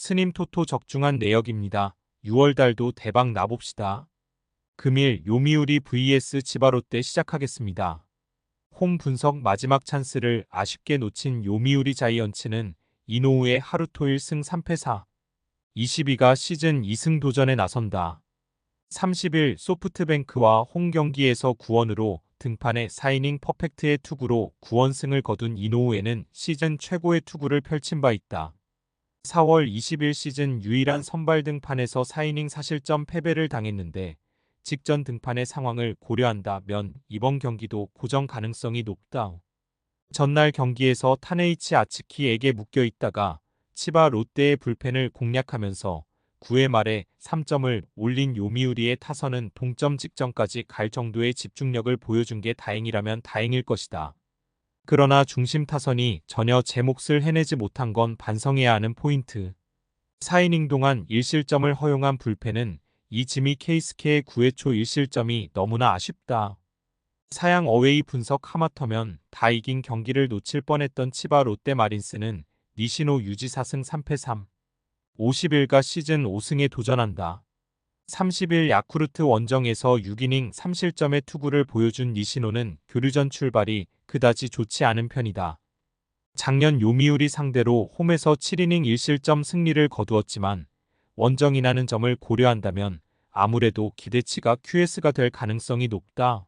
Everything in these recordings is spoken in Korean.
스님 토토 적중한 내역입니다. 6월달도 대박 나봅시다. 금일 요미우리 vs 치바롯데 시작하겠습니다. 홈 분석 마지막 찬스를 아쉽게 놓친 요미우리 자이언츠는 이노우의 하루토 1승 3패 4, 22가 시즌 2승 도전에 나선다. 30일 소프트뱅크와 홈 경기에서 9원으로 등판해 4이닝 퍼펙트의 투구로 9원승을 거둔 이노우에는 시즌 최고의 투구를 펼친 바 있다. 4월 20일 시즌 유일한 선발 등판에서 4이닝 사실점 패배를 당했는데 직전 등판의 상황을 고려한다면 이번 경기도 고정 가능성이 높다. 전날 경기에서 타네이치 아츠키에게 묶여 있다가 치바 롯데의 불펜을 공략하면서 9회 말에 3점을 올린 요미우리의 타선은 동점 직전까지 갈 정도의 집중력을 보여준 게 다행이라면 다행일 것이다. 그러나 중심 타선이 전혀 제 몫을 해내지 못한 건 반성해야 하는 포인트. 4이닝 동안 1실점을 허용한 불펜은 이지미 케이스케의 9회 초 1실점이 너무나 아쉽다. 사양 어웨이 분석 하마터면 다 이긴 경기를 놓칠 뻔했던 치바 롯데 마린스는 니시노 유지 4승 3패 3, 50일가 시즌 5승에 도전한다. 30일 야쿠르트 원정에서 6이닝 3실점의 투구를 보여준 니시노는 교류전 출발이 그다지 좋지 않은 편이다. 작년 요미우리 상대로 홈에서 7이닝 1실점 승리를 거두었지만 원정이라는 점을 고려한다면 아무래도 기대치가 QS가 될 가능성이 높다.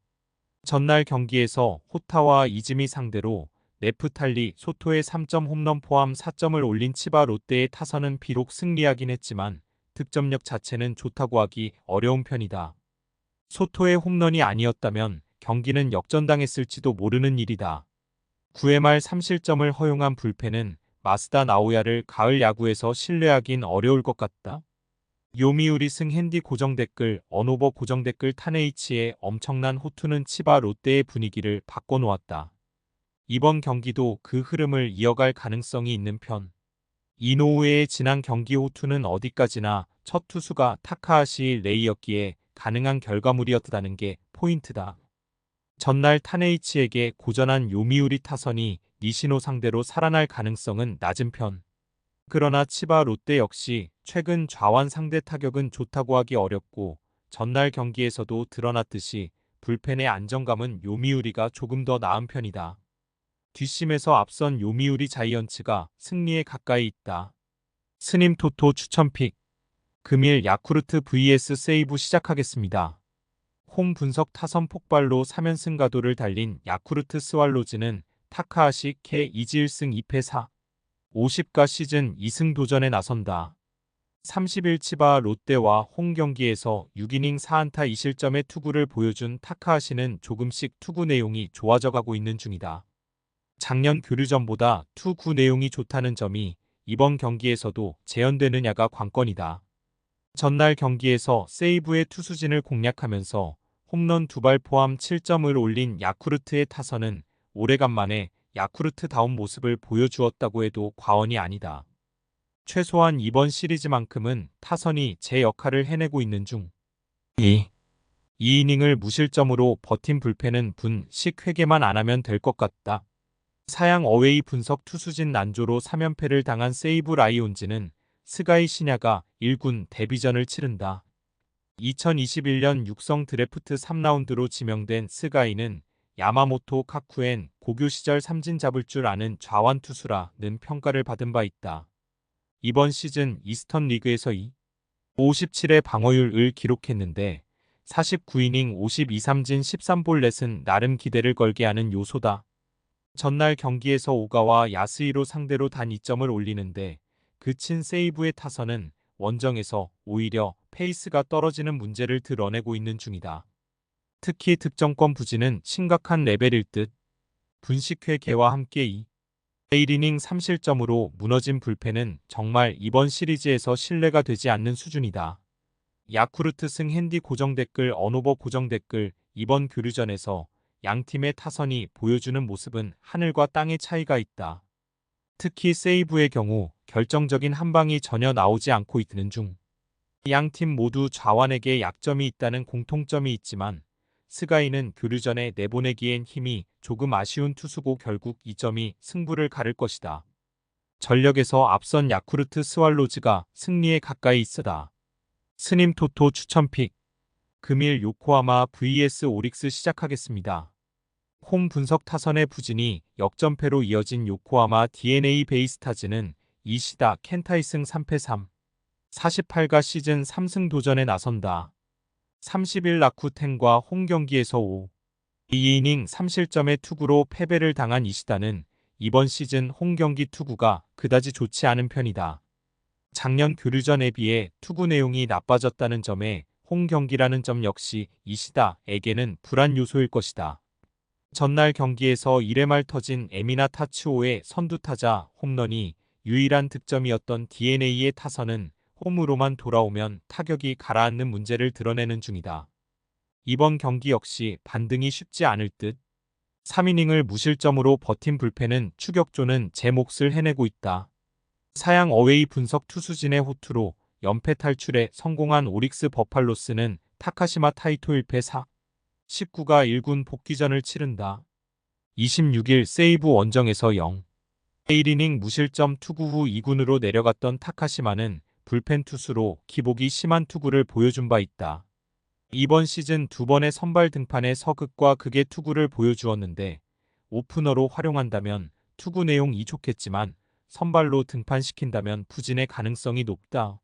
전날 경기에서 호타와 이즈미 상대로 네프탈리 소토의 3점 홈런 포함 4점을 올린 치바 롯데의 타선은 비록 승리하긴 했지만 득점력 자체는 좋다고 하기 어려운 편이다. 소토의 홈런이 아니었다면 경기는 역전당했을지도 모르는 일이다. 9회 말 3실점을 허용한 불펜은 마스다 나오야를 가을 야구에서 신뢰하긴 어려울 것 같다. 요미우리 승 핸디 고정댓글 언오버 고정댓글 타네이치의 엄청난 호투는 치바 롯데의 분위기를 바꿔놓았다. 이번 경기도 그 흐름을 이어갈 가능성이 있는 편. 이노우에의 지난 경기 호투는 어디까지나 첫 투수가 타카하시 레이였기에 가능한 결과물이었다는 게 포인트다. 전날 타네이치에게 고전한 요미우리 타선이 니시노 상대로 살아날 가능성은 낮은 편. 그러나 치바 롯데 역시 최근 좌완 상대 타격은 좋다고 하기 어렵고 전날 경기에서도 드러났듯이 불펜의 안정감은 요미우리가 조금 더 나은 편이다. 뒷심에서 앞선 요미우리 자이언츠가 승리에 가까이 있다. 스님 토토 추천픽. 금일 야쿠르트 vs 세이브 시작하겠습니다. 홈 분석 타선 폭발로 3연승 가도를 달린 야쿠르트 스왈로즈는 타카하시 케 이지 1승 2패 4, 50가 시즌 2승 도전에 나선다. 30일 치바 롯데와 홈 경기에서 6이닝 4안타 2실점의 투구를 보여준 타카하시는 조금씩 투구 내용이 좋아져가고 있는 중이다. 작년 교류전보다 투구 내용이 좋다는 점이 이번 경기에서도 재현되느냐가 관건이다. 전날 경기에서 세이브의 투수진을 공략하면서 홈런 2발 포함 7점을 올린 야쿠르트의 타선은 오래간만에 야쿠르트다운 모습을 보여주었다고 해도 과언이 아니다. 최소한 이번 시리즈만큼은 타선이 제 역할을 해내고 있는 중. 2이닝을 무실점으로 버틴 불펜은 분식 회개만 안 하면 될 것 같다. 사양 어웨이 분석 투수진 난조로 3연패를 당한 세이브 라이온즈는 스가이 시냐가 1군 데뷔전을 치른다. 2021년 육성 드래프트 3라운드로 지명된 스가이는 야마모토 카쿠엔 고교 시절 삼진 잡을 줄 아는 좌완 투수라는 평가를 받은 바 있다. 이번 시즌 이스턴 리그에서 57의 방어율을 기록했는데 49이닝 52삼진 13볼넷은 나름 기대를 걸게 하는 요소다. 전날 경기에서 오가와 야스히로 상대로 단 2점을 올리는데 그친 세이브의 타선은 원정에서 오히려 페이스가 떨어지는 문제를 드러내고 있는 중이다. 특히 득점권 부진은 심각한 레벨일 듯. 분식회 개와 함께 1이닝 3실점으로 무너진 불펜은 정말 이번 시리즈에서 신뢰가 되지 않는 수준이다. 야쿠르트 승 핸디 고정댓글 언오버 고정댓글 이번 교류전에서 양팀의 타선이 보여주는 모습은 하늘과 땅의 차이가 있다. 특히 세이브의 경우 결정적인 한 방이 전혀 나오지 않고 있는 중. 양팀 모두 좌완에게 약점이 있다는 공통점이 있지만 스가이는 교류전에 내보내기엔 힘이 조금 아쉬운 투수고 결국 이 점이 승부를 가를 것이다. 전력에서 앞선 야쿠르트 스왈로즈가 승리에 가까이 있어다. 스님 토토 추천픽. 금일 요코하마 vs 오릭스 시작하겠습니다. 홈 분석 타선의 부진이 역전패로 이어진 요코하마 DNA 베이스타즈는 이시다 켄타이 승 3패 3. 48가 시즌 3승 도전에 나선다. 30일 라쿠텐과 홈 경기에서 5. 2이닝 3실점의 투구로 패배를 당한 이시다는 이번 시즌 홈 경기 투구가 그다지 좋지 않은 편이다. 작년 교류전에 비해 투구 내용이 나빠졌다는 점에 홈 경기라는 점 역시 이시다에게는 불안 요소일 것이다. 전날 경기에서 1회 말 터진 에미나 타츠오의 선두타자 홈런이 유일한 득점이었던 DNA의 타선은 홈으로만 돌아오면 타격이 가라앉는 문제를 드러내는 중이다. 이번 경기 역시 반등이 쉽지 않을 듯. 3이닝을 무실점으로 버틴 불펜은 추격조는 제 몫을 해내고 있다. 사양 어웨이 분석 투수진의 호투로 연패 탈출에 성공한 오릭스 버팔로스는 타카시마 타이토 1패 4. 19가 1군 복귀전을 치른다. 26일 세이브 원정에서 0. 1이닝 무실점 투구 후 2군으로 내려갔던 타카시마는 불펜 투수로 기복이 심한 투구를 보여준 바 있다. 이번 시즌 2번의 선발 등판에 서극과 극의 투구를 보여주었는데 오프너로 활용한다면 투구 내용이 좋겠지만 선발로 등판시킨다면 부진의 가능성이 높다.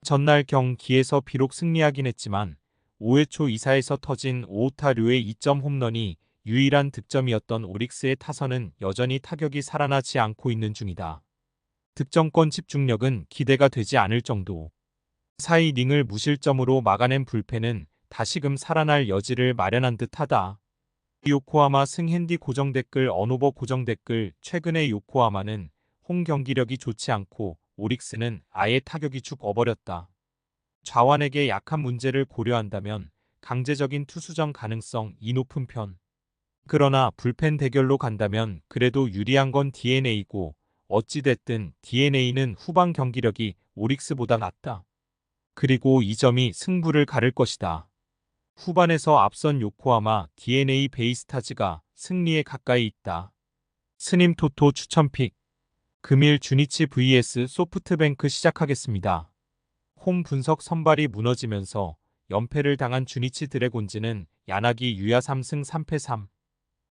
전날 경기에서 비록 승리하긴 했지만 5회 초 2사에서 터진 오오타류의 2점 홈런이 유일한 득점이었던 오릭스의 타선은 여전히 타격이 살아나지 않고 있는 중이다. 득점권 집중력은 기대가 되지 않을 정도. 4이닝을 무실점으로 막아낸 불펜은 다시금 살아날 여지를 마련한 듯하다. 요코하마 승핸디 고정댓글 언오버 고정댓글. 최근에 요코하마는 홈 경기력이 좋지 않고 오릭스는 아예 타격이 죽어버렸다. 좌완에게 약한 문제를 고려한다면 강제적인 투수전 가능성이 높은 편. 그러나 불펜 대결로 간다면 그래도 유리한 건 DNA고 어찌됐든 DNA는 후반 경기력이 오릭스보다 낫다. 그리고 이 점이 승부를 가를 것이다. 후반에서 앞선 요코하마 DNA 베이스타즈가 승리에 가까이 있다. 스님 토토 추천픽. 금일 주니치 vs 소프트뱅크 시작하겠습니다. 홈 분석 선발이 무너지면서 연패를 당한 주니치 드래곤즈는 야나기 유야 3승 3패 3.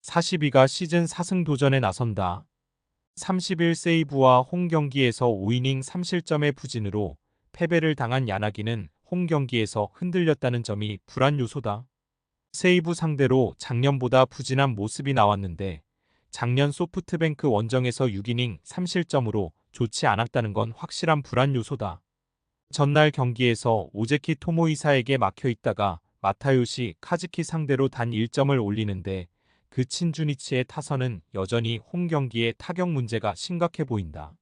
42가 시즌 4승 도전에 나선다. 30일 세이브와 홈 경기에서 5이닝 3실점의 부진으로 패배를 당한 야나기는 홈 경기에서 흔들렸다는 점이 불안 요소다. 세이브 상대로 작년보다 부진한 모습이 나왔는데 작년 소프트뱅크 원정에서 6이닝 3실점으로 좋지 않았다는 건 확실한 불안 요소다. 전날 경기에서 오제키 토모이사에게 막혀 있다가 마타요시 카즈키 상대로 단 1점을 올리는데 그 친주니치의 타선은 여전히 홈 경기에 타격 문제가 심각해 보인다.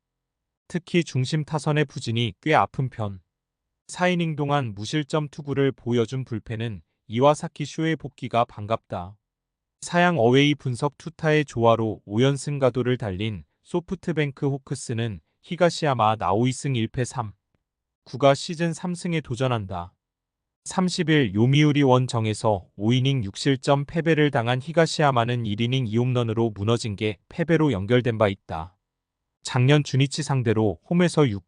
특히 중심 타선의 부진이 꽤 아픈 편. 4이닝 동안 무실점 투구를 보여준 불펜은 이와사키 쇼의 복귀가 반갑다. 사양 어웨이 분석 투타의 조화로 5연승 가도를 달린 소프트뱅크 호크스는 히가시야마 나오이승 1패 3. 9가 시즌 3승에 도전한다. 30일 요미우리 원정에서 5이닝 6실점 패배를 당한 히가시야마는 1이닝 2홈런으로 무너진 게 패배로 연결된 바 있다. 작년 주니치 상대로 홈에서 6.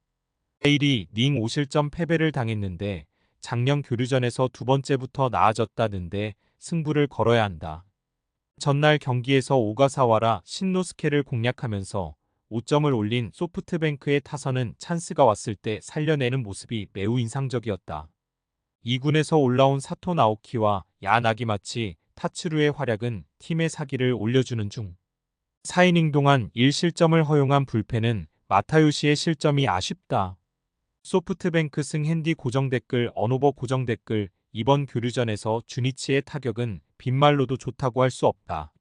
1이닝 5실점 패배를 당했는데 작년 교류전에서 두 번째부터 나아졌다는데 승부를 걸어야 한다. 전날 경기에서 오가사와라 신노스케를 공략하면서 5점을 올린 소프트뱅크의 타선은 찬스가 왔을 때 살려내는 모습이 매우 인상적이었다. 2군에서 올라온 사토 나오키와 야나기마치 타츠루의 활약은 팀의 사기를 올려주는 중. 4이닝 동안 1실점을 허용한 불펜은 마타요시의 실점이 아쉽다. 소프트뱅크 승핸디 고정댓글 언오버 고정댓글. 이번 교류전에서 주니치의 타격은 빈말로도 좋다고 할 수 없다.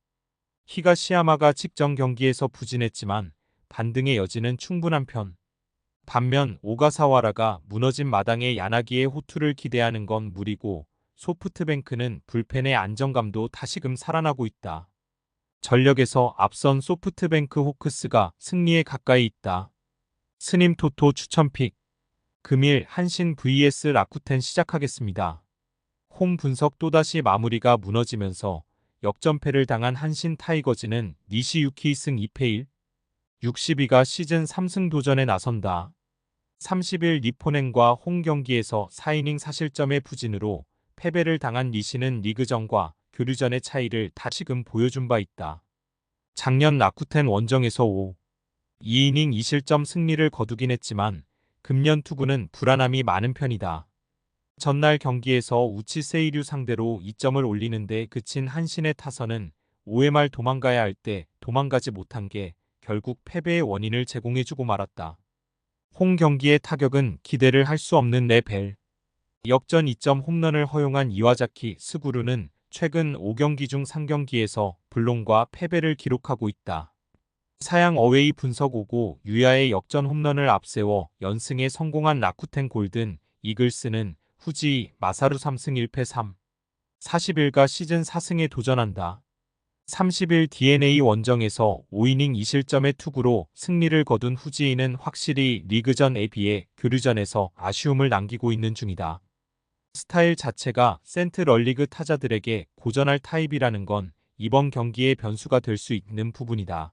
히가시야마가 직전 경기에서 부진했지만 반등의 여지는 충분한 편. 반면 오가사와라가 무너진 마당에 야나기의 호투를 기대하는 건 무리고 소프트뱅크는 불펜의 안정감도 다시금 살아나고 있다. 전력에서 앞선 소프트뱅크 호크스가 승리에 가까이 있다. 스님 토토 추천픽. 금일 한신 vs 라쿠텐 시작하겠습니다. 홈 분석 또다시 마무리가 무너지면서 역전패를 당한 한신 타이거즈는 니시유키 승 2패 1. 62가 시즌 3승 도전에 나선다. 30일 니포넨과 홈 경기에서 4이닝 4실점의 부진으로 패배를 당한 니시는 리그전과 교류전의 차이를 다시금 보여준 바 있다. 작년 라쿠텐 원정에서 2이닝 2실점 승리를 거두긴 했지만 금년 투구는 불안함이 많은 편이다. 전날 경기에서 우치 세이류 상대로 2점을 올리는데 그친 한신의 타선은 5회 말 도망가야 할 때 도망가지 못한 게 결국 패배의 원인을 제공해주고 말았다. 홈 경기의 타격은 기대를 할 수 없는 레벨. 역전 2점 홈런을 허용한 이와자키 스구루는 최근 5경기 중 3경기에서 불론과 패배를 기록하고 있다. 사양 어웨이 분석 5고 유야의 역전 홈런을 앞세워 연승에 성공한 라쿠텐 골든 이글스는 후지 마사루 3승 1패 3. 40일가 시즌 4승에 도전한다. 30일 DNA 원정에서 5이닝 2실점의 투구로 승리를 거둔 후지인은 확실히 리그전에 비해 교류전에서 아쉬움을 남기고 있는 중이다. 스타일 자체가 센트럴리그 타자들에게 고전할 타입이라는 건 이번 경기의 변수가 될 수 있는 부분이다.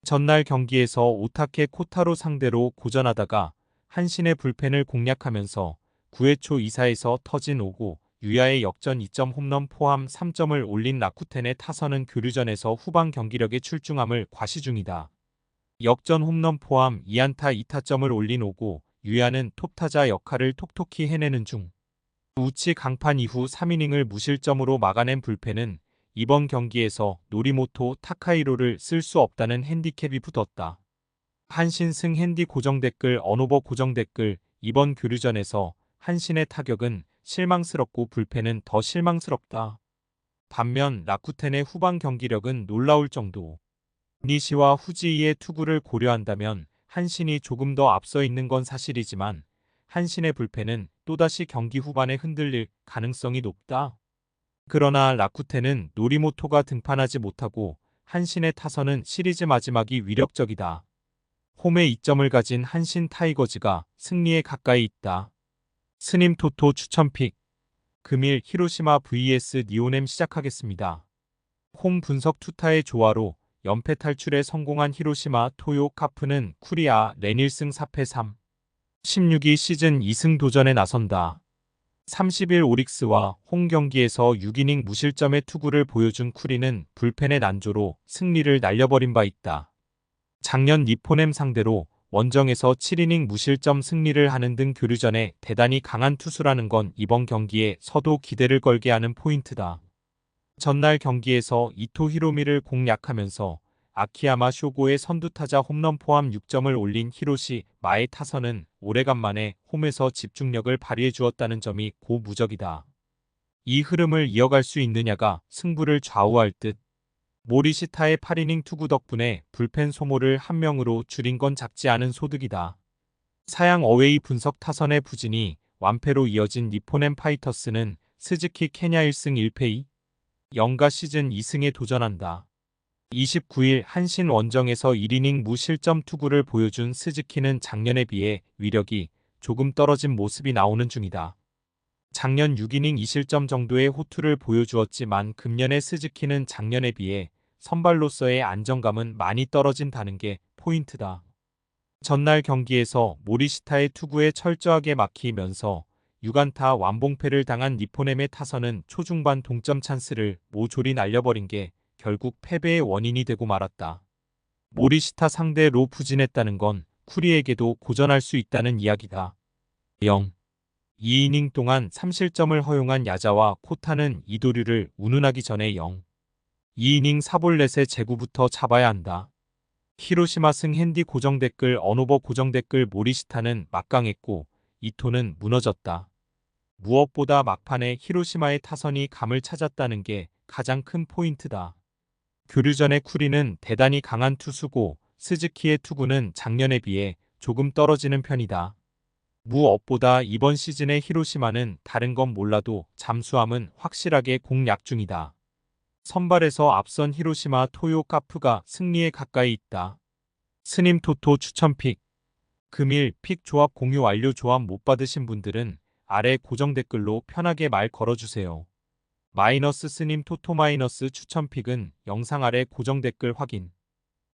전날 경기에서 오타케 코타로 상대로 고전하다가 한신의 불펜을 공략하면서 9회 초 2사에서 터진 5구 유야의 역전 2점 홈런 포함 3점을 올린 라쿠텐의 타선은 교류전에서 후반 경기력의 출중함을 과시 중이다. 역전 홈런 포함 2안타 2타점을 올린 5구 유야는 톱타자 역할을 톡톡히 해내는 중. 우치 강판 이후 3이닝을 무실점으로 막아낸 불펜은 이번 경기에서 노리모토 타카이로를 쓸 수 없다는 핸디캡이 붙었다. 한신승 핸디 고정 댓글 언오버 고정 댓글 이번 교류전에서 한신의 타격은 실망스럽고 불펜은 더 실망스럽다. 반면 라쿠텐의 후반 경기력은 놀라울 정도. 니시와 후지이의 투구를 고려한다면 한신이 조금 더 앞서 있는 건 사실이지만 한신의 불펜은 또다시 경기 후반에 흔들릴 가능성이 높다. 그러나 라쿠텐은 노리모토가 등판하지 못하고 한신의 타선은 시리즈 마지막이 위력적이다. 홈에 2점을 가진 한신 타이거즈가 승리에 가까이 있다. 스님 토토 추천픽. 금일 히로시마 vs 니오넴 시작하겠습니다. 홈 분석 투타의 조화로 연패 탈출에 성공한 히로시마 토요 카프는 쿠리아 레닐승 4패 3. 16위 시즌 2승 도전에 나선다. 30일 오릭스와 홈 경기에서 6이닝 무실점의 투구를 보여준 쿠리는 불펜의 난조로 승리를 날려버린 바 있다. 작년 니포넴 상대로 원정에서 7이닝 무실점 승리를 하는 등 교류전에 대단히 강한 투수라는 건 이번 경기에 서도 기대를 걸게 하는 포인트다. 전날 경기에서 이토 히로미를 공략하면서 아키야마 쇼고의 선두타자 홈런 포함 6점을 올린 히로시 마의 타선은 오래간만에 홈에서 집중력을 발휘해 주었다는 점이 고무적이다. 이 흐름을 이어갈 수 있느냐가 승부를 좌우할 듯. 모리시타의 8이닝 투구 덕분에 불펜 소모를 한 명으로 줄인 건 작지 않은 소득이다. 사양 어웨이 분석 타선의 부진이 완패로 이어진 니포넴 파이터스는 스즈키 케냐 1승 1패 2. 영가 시즌 2승에 도전한다. 29일 한신 원정에서 1이닝 무실점 투구를 보여준 스즈키는 작년에 비해 위력이 조금 떨어진 모습이 나오는 중이다. 작년 6이닝 2실점 정도의 호투를 보여주었지만 금년의 스즈키는 작년에 비해 선발로서의 안정감은 많이 떨어진다는 게 포인트다. 전날 경기에서 모리시타의 투구에 철저하게 막히면서 6안타 완봉패를 당한 니포넴의 타선은 초중반 동점 찬스를 모조리 날려버린 게 결국 패배의 원인이 되고 말았다. 모리시타 상대로 부진했다는 건 쿠리에게도 고전할 수 있다는 이야기다. 0. 2이닝 동안 3실점을 허용한 야자와 코타는 이도류를 운운하기 전에 0. 2이닝 4볼넷의 제구부터 잡아야 한다. 히로시마 승 핸디 고정 댓글 언오버 고정 댓글 모리시타는 막강했고 이토는 무너졌다. 무엇보다 막판에 히로시마의 타선이 감을 찾았다는 게 가장 큰 포인트다. 교류전의 쿠리는 대단히 강한 투수고 스즈키의 투구는 작년에 비해 조금 떨어지는 편이다. 무엇보다 이번 시즌의 히로시마는 다른 건 몰라도 잠수함은 확실하게 공략 중이다. 선발에서 앞선 히로시마 토요 카프가 승리에 가까이 있다. 스님 토토 추천픽. 금일 픽 조합 공유 완료. 조합 못 받으신 분들은 아래 고정 댓글로 편하게 말 걸어주세요. 마이너스 스님 토토 마이너스 추천픽은 영상 아래 고정 댓글 확인.